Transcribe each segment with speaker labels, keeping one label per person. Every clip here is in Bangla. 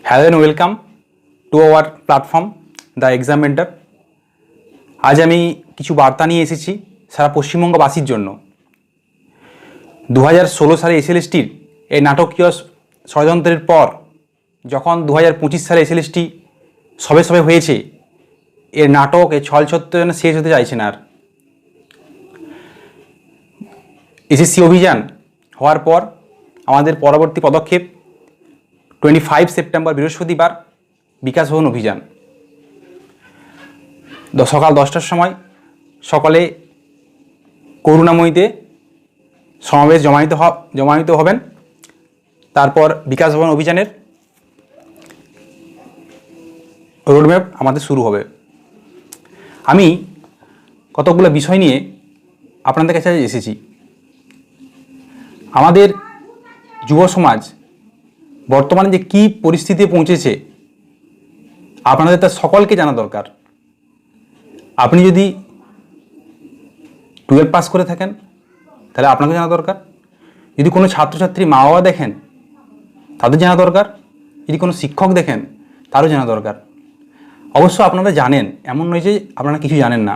Speaker 1: Hello and welcome to our platform the exam mentor. আজ আমি কিছু বার্তা নিয়ে এসেছি সারা পশ্চিমবঙ্গবাসীর জন্য। 2016 সালে এসএলএসটির এই নাটকীয় ষড়যন্ত্রের পর যখন 2025 সালে এসএলএসটি সবে সবে হয়েছে, এর নাটক এই ছলছত্র যেন শেষ হতে চাইছে না। আর এসএসসি অভিযান হওয়ার পর আমাদের পরবর্তী পদক্ষেপ 25 সেপ্টেম্বর বৃহস্পতিবার বিকাশ ভবন অভিযান। সকাল 10টার সময় সকলে করুণাময়ীতে সমাবেশ জমায়েত হবেন। তারপর বিকাশ ভবন অভিযানের রোডম্যাপ আমাদের শুরু হবে। আমি কতগুলো বিষয় নিয়ে আপনাদের কাছে এসেছি। আমাদের যুব সমাজ বর্তমানে যে কী পরিস্থিতিতে পৌঁছেছে আপনাদের তা সকলকে জানা দরকার। আপনি যদি 12 পাস করে থাকেন তাহলে আপনাকে জানা দরকার। যদি কোনো ছাত্রছাত্রী মা বাবা দেখেন তাদের জানা দরকার। যদি কোনো শিক্ষক দেখেন তারও জানা দরকার। অবশ্য আপনারা জানেন, এমন নয় যে আপনারা কিছু জানেন না।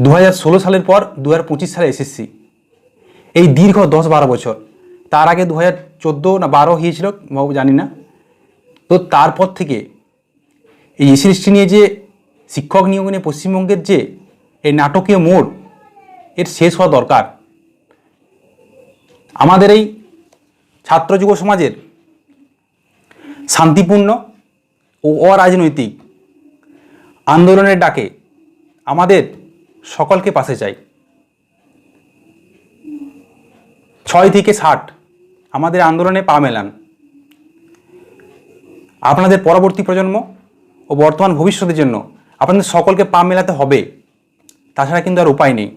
Speaker 1: 2016 সালের পর 2025 সালে এসএসসি, এই দীর্ঘ 10-12 বছর। তার আগে 2014 না 12 হয়েছিল জানি না। তো তারপর থেকে এই এসএলএসটি নিয়ে যে শিক্ষক নিয়োগ নিয়ে পশ্চিমবঙ্গের যে এই নাটকীয় মোড়, এর শেষ হওয়া দরকার। আমাদের এই ছাত্র যুব সমাজের শান্তিপূর্ণ ও অরাজনৈতিক আন্দোলনের ডাকে আমাদের সকলকে পাশে চাই। 6 থেকে 60 আমাদের আন্দোলনে পা মেলান। আপনাদের পরবর্তী প্রজন্ম ও বর্তমান ভবিষ্যতের জন্য আপনাদের সকলকে পা মেলাতে হবে, তাছাড়া কিন্তু আর উপায় নেই।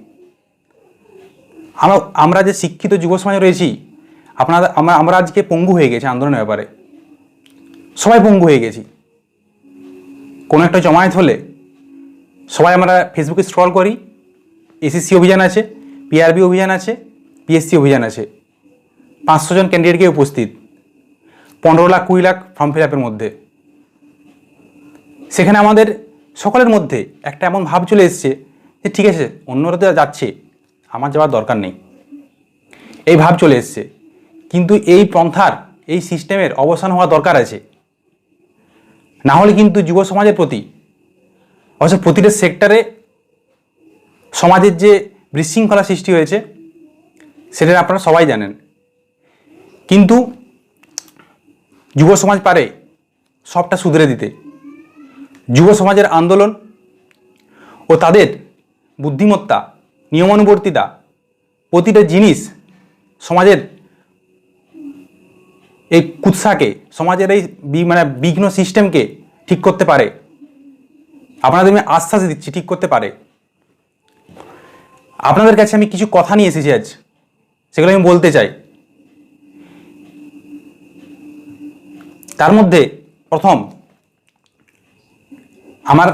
Speaker 1: আমরা যে শিক্ষিত যুব সমাজে রয়েছি, আমরা আজকে পঙ্গু হয়ে গেছি আন্দোলনের ব্যাপারে। সবাই পঙ্গু হয়ে গেছি। কোনো একটা জমায়েত হলে সবাই আমরা ফেসবুকে স্ক্রল করি, এসএসসি অভিযান আছে, পিআরবি অভিযান আছে, পিএসসি অভিযান আছে। 500 জন ক্যান্ডিডেটকে উপস্থিত, 15 লাখ 20 লাখ ফর্ম ফিল আপের মধ্যে। সেখানে আমাদের সকলের মধ্যে একটা এমন ভাব চলে এসছে যে ঠিক আছে, অন্যরা তো যাচ্ছে, আমার যাওয়ার দরকার নেই, এই ভাব চলে এসছে। কিন্তু এই পন্থার, এই সিস্টেমের অবসান হওয়া দরকার আছে। না হলে কিন্তু যুব সমাজের প্রতি, অবশ্য প্রতিটা সেক্টরে সমাজের যে বিশৃঙ্খলা সৃষ্টি হয়েছে সেটা আপনারা সবাই জানেন। কিন্তু যুব সমাজ পারে সবটা শুধরে দিতে। যুব সমাজের আন্দোলন ও তাদের বুদ্ধিমত্তা, নিয়মানুবর্তিতা, প্রতিটা জিনিস সমাজের এই কুৎসাকে, সমাজের এই বিঘ্ন সিস্টেমকে ঠিক করতে পারে। আপনাদের আমি আশ্বাস দিচ্ছি, ঠিক করতে পারে। আপনাদের কাছে আমি কিছু কথা নিয়ে এসেছি আজ, সেগুলো আমি বলতে চাই। তার মধ্যে প্রথম, আমার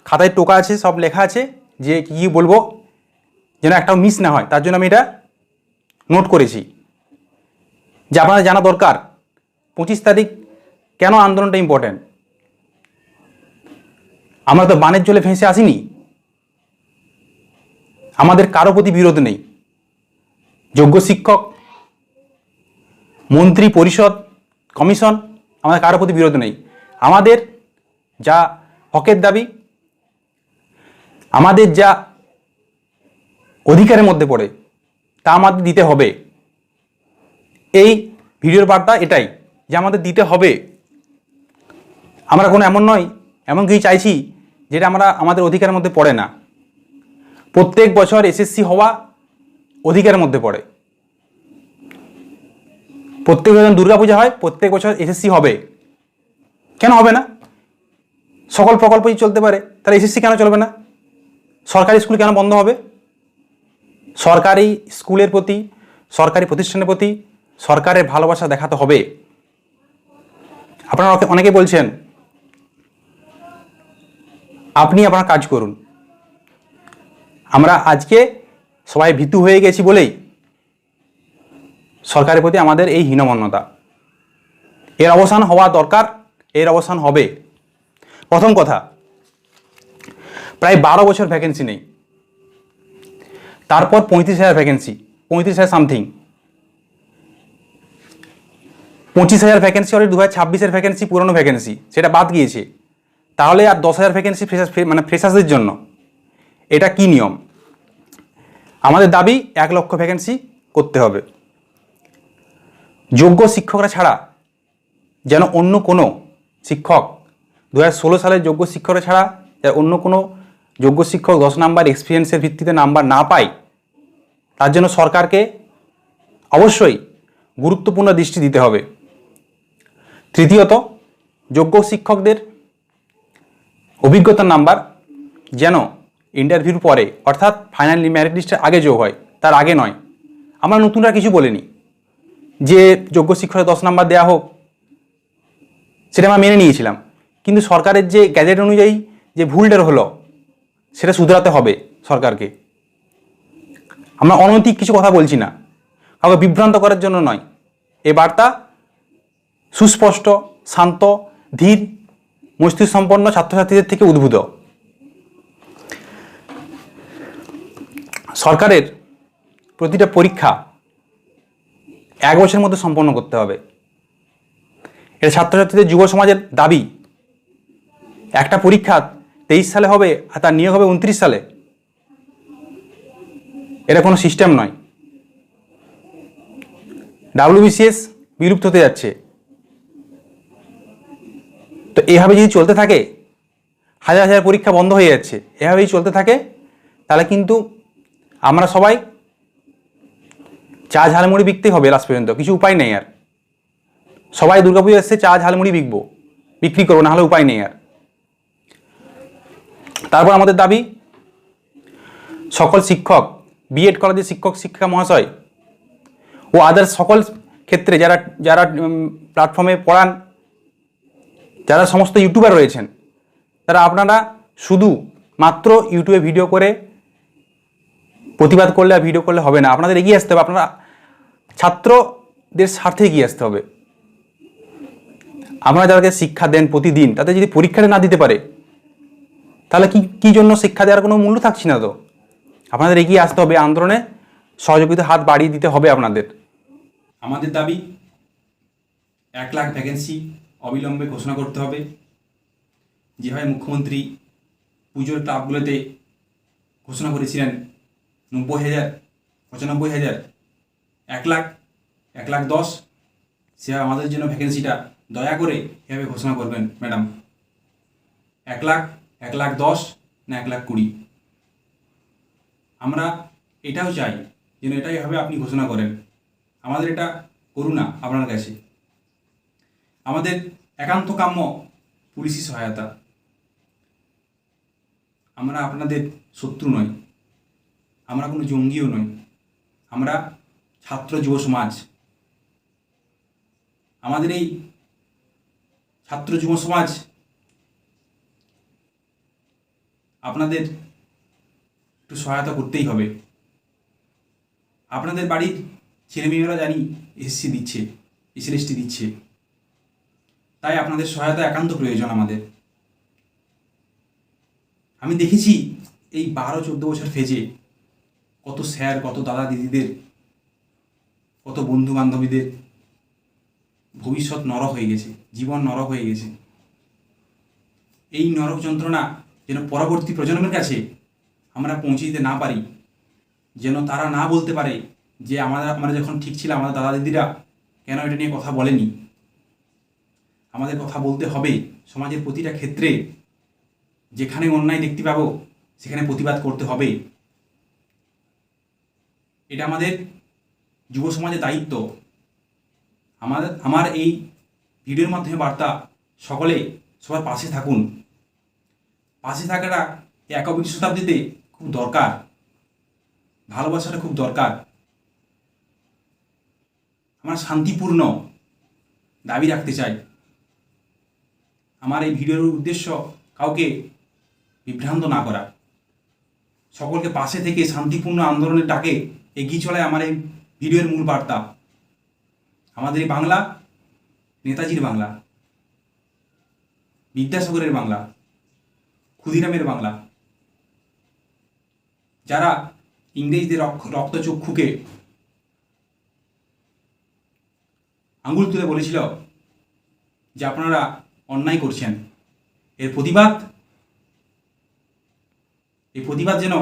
Speaker 1: খাতায় টোকা আছে, সব লেখা আছে যে কী বলবো যেন একটাও মিস না হয়, তার জন্য আমি এটা নোট করেছি যে আপনাদের জানা দরকার 25 তারিখ কেন আন্দোলনটা ইম্পর্ট্যান্ট। আমরা তো বানের জলে ভেসে আসিনি। আমাদের কারো প্রতি বিরোধ নেই। যোগ্য শিক্ষক, মন্ত্রী পরিষদ, কমিশন, আমাদের কারো প্রতি বিরোধ নেই। আমাদের যা হকের দাবি, আমাদের যা অধিকারের মধ্যে পড়ে, তা আমাদের দিতে হবে। এই ভিডিওর বার্তা এটাই যে আমাদের দিতে হবে। আমরা কোনো এমন কিছু চাইছি যেটা আমাদের অধিকারের মধ্যে পড়ে না। প্রত্যেক বছর এসএসসি হওয়া অধিকারের মধ্যে পড়ে। প্রত্যেক বছর দুর্গাপূজা হয়, প্রত্যেক বছর এসএসসি হবে। কেন হবে না? সকল প্রকল্পই চলতে পারে, তাহলে এসএসসি কেন চলবে না? সরকারি স্কুল কেন বন্ধ হবে? সরকারি স্কুলের প্রতি, সরকারি প্রতিষ্ঠানের প্রতি সরকারের ভালোবাসা দেখাতে হবে। আপনারা অনেকে বলছেন আপনি আপনার কাজ করুন। আমরা আজকে সবাই ভীতু হয়ে গেছি বলেই সরকারের প্রতি আমাদের এই হীনমন্যতা। এর অবসান হওয়া দরকার, এর অবসান হবে। প্রথম কথা, প্রায় 12 বছর ভ্যাকেন্সি নেই, তারপর 35,000 ভ্যাকেন্সি, 35,000 সামথিং, 25,000 ভ্যাকেন্সি অলরেডি 2026-এর ভ্যাকেন্সি, পুরনো ভ্যাকেন্সি সেটা বাদ গিয়েছে। তাহলে আর 10,000 ভ্যাকেন্সি ফ্রেশার্সদের জন্য। এটা কি নিয়ম? আমাদের দাবি 1 লক্ষ ভ্যাকেন্সি করতে হবে। যোগ্য শিক্ষকরা ছাড়া যেন অন্য কোনো শিক্ষক, 2016 সালের যোগ্য শিক্ষকরা ছাড়া অন্য কোনো যোগ্য শিক্ষক 10 নাম্বার এক্সপিরিয়েন্সের ভিত্তিতে নাম্বার না পায়, তার জন্য সরকারকে অবশ্যই গুরুত্বপূর্ণ দৃষ্টি দিতে হবে। তৃতীয়ত, যোগ্য শিক্ষকদের অভিজ্ঞতার নাম্বার যেন ইন্টারভিউর পরে, অর্থাৎ ফাইনাল মেরিট লিস্টের আগে যোগ হয়, তার আগে নয়। আমরা নতুনরা কিছু বলিনি যে যোগ্য শিক্ষকের 10 নাম্বার দেওয়া হোক, সেটা আমরা মেনে নিয়েছিলাম। কিন্তু সরকারের যে গ্যাজেট অনুযায়ী যে ভুলটা হলো, সেটা শুধরাতে হবে সরকারকে। আমরা অনৈতিক কিছু কথা বলছি না, কাউকে বিভ্রান্ত করার জন্য নয়। এ বার্তা সুস্পষ্ট, শান্ত, ধীর মস্তিষ্ক সম্পন্ন ছাত্রছাত্রীদের থেকে উদ্ভূত। সরকারের প্রতিটা পরীক্ষা 1 বছরের মধ্যে সম্পন্ন করতে হবে। এটা ছাত্রছাত্রীদের, যুব সমাজের দাবি। একটা পরীক্ষা 23 সালে হবে আর তার নিয়োগ হবে 29 সালে। এটা কোনো সিস্টেম নয়। WBCS বিলুপ্ত হতে যাচ্ছে। তো এভাবে যদি চলতে থাকে, হাজার হাজার পরীক্ষা বন্ধ হয়ে যাচ্ছে, এভাবেই চলতে থাকে, তাহলে কিন্তু আমরা সবাই চা ঝালমুড়ি বিকতেই হবে লাস্ট পর্যন্ত, কিছু উপায় নেই আর। সবাই দুর্গাপুজো এসছে, চা ঝালমুড়ি বিক্রি করবো, না হলে উপায় নেই আর। তারপর আমাদের দাবি, সকল শিক্ষক, বিএড কলেজের শিক্ষক শিক্ষিকা মহাশয় ও আদার্স সকল ক্ষেত্রে যারা যারা প্ল্যাটফর্মে পড়ান, যারা সমস্ত ইউটিউবার রয়েছেন, তারা আপনারা শুধু মাত্র ইউটিউবে ভিডিও করে প্রতিবাদ করলে আর ভিডিও করলে হবে না, আপনাদের এগিয়ে আসতে হবে। আপনারা ছাত্রদের স্বার্থে এগিয়ে আসতে হবে। আপনারা যাদেরকে শিক্ষা দেন প্রতিদিন, তাদের যদি পরীক্ষাটা না দিতে পারে, তাহলে কি জন্য শিক্ষা দেওয়ার কোনো মূল্য থাকছে না। তো আপনাদের এগিয়ে আসতে হবে, আন্দোলনে সহযোগিতা হাত বাড়িয়ে দিতে হবে আপনাদের। আমাদের দাবি 1 লাখ ভ্যাকেন্সি অবিলম্বে ঘোষণা করতে হবে। যেভাবে মুখ্যমন্ত্রী পুজোর ক্লাবগুলোতে ঘোষণা করেছিলেন 90,000, 95,000, 1 লাখ, 1,10,000, সেভাবে আমাদের জন্য ভ্যাকেন্সিটা দয়া করে এভাবে ঘোষণা করবেন ম্যাডাম। 1 লাখ, 1,10,000 না 1,20,000। আমরা এটাও চাই যেন এটাই হবে আপনি ঘোষণা করেন। আমাদের এটা করুণা আপনার কাছে। আমাদের একান্ত কাম্য পুলিশি সহায়তা। আমরা আপনাদের শত্রু নই, আমরা কোনো জঙ্গিও নই, আমরা ছাত্র যুব সমাজ। আমাদের এই ছাত্র যুব সমাজ আপনাদের একটু সহায়তা করতেই হবে। আপনাদের বাড়ির ছেলেমেয়েরা জানি এসসি দিচ্ছে, এসএলএসটি দিচ্ছে, তাই আপনাদের সহায়তা একান্ত প্রয়োজন আমাদের। আমি দেখেছি এই 12-14 বছর ফেজে কত স্যার, কত দাদা দিদিদের, কত বন্ধু বান্ধবীদের ভবিষ্যৎ নরক হয়ে গেছে, জীবন নরক হয়ে গেছে। এই নরক যন্ত্রণা যেন পরবর্তী প্রজন্মের কাছে আমরা পৌঁছে দিতে না পারি, যেন তারা না বলতে পারে যে আমরা যখন ঠিক ছিলাম আমাদের দাদা দিদিরা কেন এটা নিয়ে কথা বলেনি। আমাদের কথা বলতে হবে সমাজের প্রতিটা ক্ষেত্রে। যেখানে অন্যায় দেখতে পাবো সেখানে প্রতিবাদ করতে হবে। এটা আমাদের যুব সমাজের দায়িত্ব। আমার এই ভিডিওর মাধ্যমে বার্তা, সকলে সবার পাশে থাকুন। পাশে থাকাটা 21 শতাব্দীতে খুব দরকার, ভালোবাসাটা খুব দরকার। আমরা শান্তিপূর্ণ দাবি রাখতে চাই। আমার এই ভিডিওর উদ্দেশ্য কাউকে বিভ্রান্ত না করা, সকলকে পাশে থেকে শান্তিপূর্ণ আন্দোলনের ডাকে এগিয়ে চলায় আমার এই ভিডিওর মূল বার্তা। আমাদের এই বাংলা নেতাজির বাংলা, বিদ্যাসাগরের বাংলা, ক্ষুদিরামের বাংলা, যারা ইংরেজদের রক্তচক্ষুকে আঙুল তুলে বলেছিল যে আপনারা অন্যায় করছেন, এই প্রতিবাদ যেন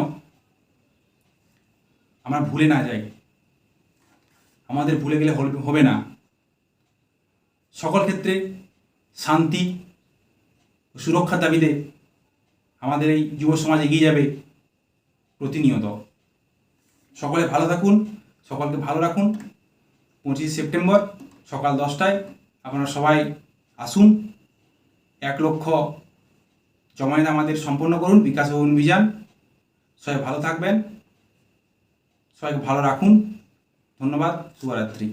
Speaker 1: আমরা ভুলে না যাই, আমাদের ভুলে গেলে হবে না। সকল ক্ষেত্রে শান্তি ও সুরক্ষার দাবিতে আমাদের এই যুব সমাজ এগিয়ে যাবে প্রতিনিয়ত। সকলে ভালো থাকুন, সকলকে ভালো রাখুন। 25 সেপ্টেম্বর সকাল 10টায় আপনারা সবাই আসুন, 1 লক্ষ জমায়েত আমাদের সম্পন্ন করুন বিকাশ অভিযান। সবাই ভালো থাকবেন, সবাইকে ভালো রাখুন। ধন্যবাদ, শুভরাত্রি।